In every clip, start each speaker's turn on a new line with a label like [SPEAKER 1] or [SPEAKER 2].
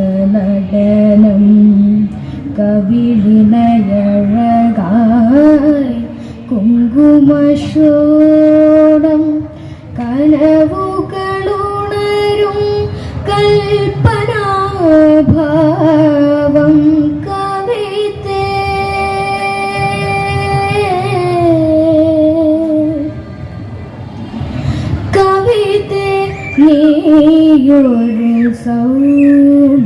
[SPEAKER 1] കളഹംസനടനം കവിളിനയഴകായി കുങ്കുമശോണം കനവുകളുണരും കൽപ്പനാഭാവം കവിതേ കവിതേ നീയൊരു സൗന്ദര്യധാമം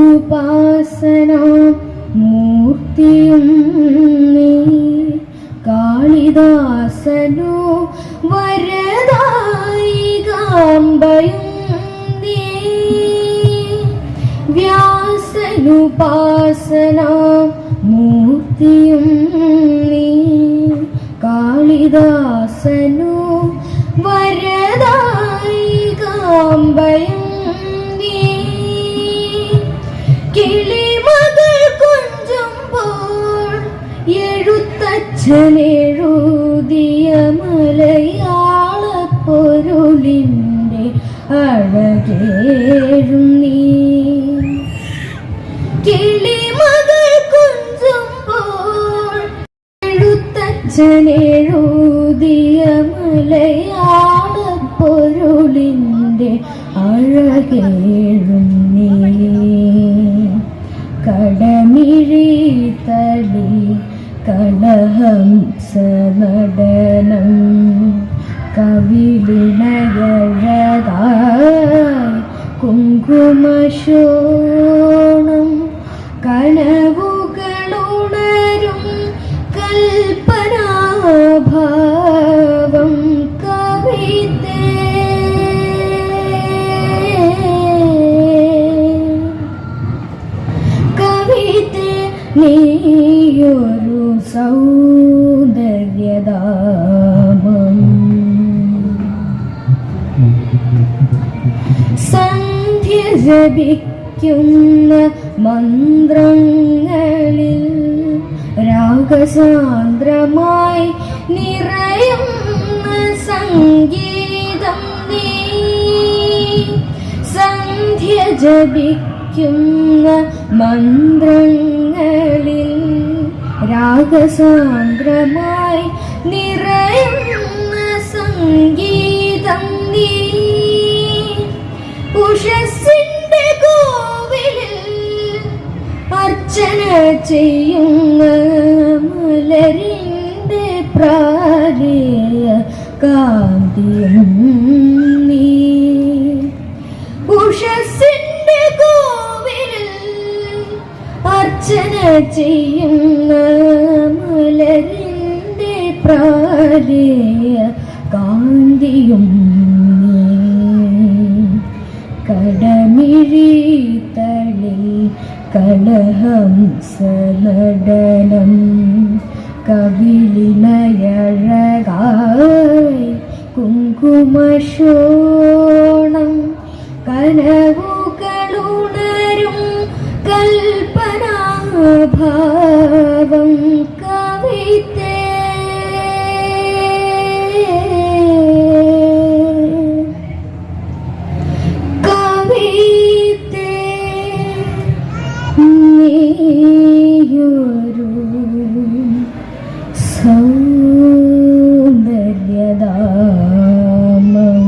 [SPEAKER 1] വ്യാസനുപാസന മൂർത്തിയും നീ കാളിദാസനു വരദായികാംബയും നീ വ്യാസനുപാസന മൂർത്തിയും നീ കാളിദാസനു വരദായികാംബയും നീ കിളിമകൾ കൊഞ്ചുമ്പോൾ എഴുത്തച്ഛനെഴുതിയ മലയാള പൊരുളിൻ്റെ അഴകേഴും നീ കിളിമകൾ കൊഞ്ചുമ്പോൾ എഴുത്തച്ഛനെഴുതിയ മലയാള പൊരുളിൻ്റെ അഴകേഴും നീ കടമിഴി തളി കളഹംസനടനം കവിളിനയഴകായി കുങ്കുമശോണം കനവുകളുണരും കൽപ്പനാഭാവം കവിതേ കവിതേ നീയൊരു സൗന്ദര്യധാമം സന്ധ്യ ജപിക്കുന്ന മന്ത്രങ്ങളിൽ രാഗസാന്ദ്രമായി നിറയുന്ന സംഗീതം നീ സന്ധ്യ ജപിക്കുന്ന മന്ത്രങ്ങളിൽ രാഗസാന്ദ്രമായി നിറയുന്ന സംഗീതം നീ ഉഷസ്സിന്റെ കോവിലിൽ അർച്ചന ചെയ്യുന്ന മലരിന്റെ പ്രാരേയ കാന്തിയും നീ ഉഷസ്സിന്റെ കോവിലിൽ അർച്ചന ചെയ്യുന്ന മലരിന്റെ പ്രാരേയ കാന്തിയും നീ കടമിഴി തളി കളഹംസനടനം കവിളിനയഴകായി കുങ്കുമശോണം കനവുകളുണരും കൽപ്പനാഭാവം കവിതേ നീയൊരു സൗന്ദര്യധാമം.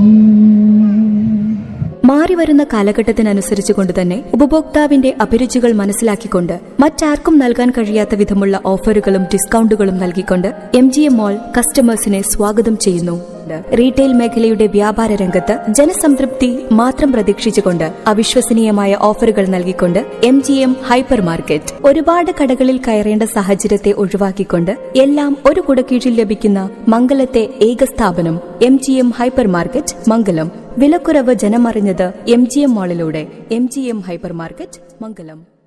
[SPEAKER 2] മാറിവരുന്ന കാലഘട്ടത്തിനനുസരിച്ചുകൊണ്ട് തന്നെ ഉപഭോക്താവിന്റെ അഭിരുചികൾ മനസ്സിലാക്കിക്കൊണ്ട് മറ്റാർക്കും നൽകാൻ കഴിയാത്ത വിധമുള്ള ഓഫറുകളും ഡിസ്കൗണ്ടുകളും നൽകിക്കൊണ്ട് MGM മോൾ കസ്റ്റമേഴ്സിനെ സ്വാഗതം ചെയ്യുന്നു. ഒരുപാടുണ്ട്. റീറ്റെയിൽ മേഖലയുടെ വ്യാപാര രംഗത്ത് ജനസംതൃപ്തി മാത്രം പ്രതീക്ഷിച്ചുകൊണ്ട് അവിശ്വസനീയമായ ഓഫറുകൾ നൽകിക്കൊണ്ട് MGM ഹൈപ്പർ മാർക്കറ്റ്. ഒരുപാട് കടകളിൽ കയറേണ്ട സാഹചര്യത്തെ ഒഴിവാക്കിക്കൊണ്ട് എല്ലാം ഒരു കുടക്കീഴിൽ ലഭിക്കുന്ന മംഗലത്തെ ഏക സ്ഥാപനം MGM ഹൈപ്പർ മാർക്കറ്റ് മംഗലം. വിലക്കുറവ് ജനമറിഞ്ഞത് MGM മാളിലൂടെ. MGM ഹൈപ്പർ മാർക്കറ്റ് മംഗലം.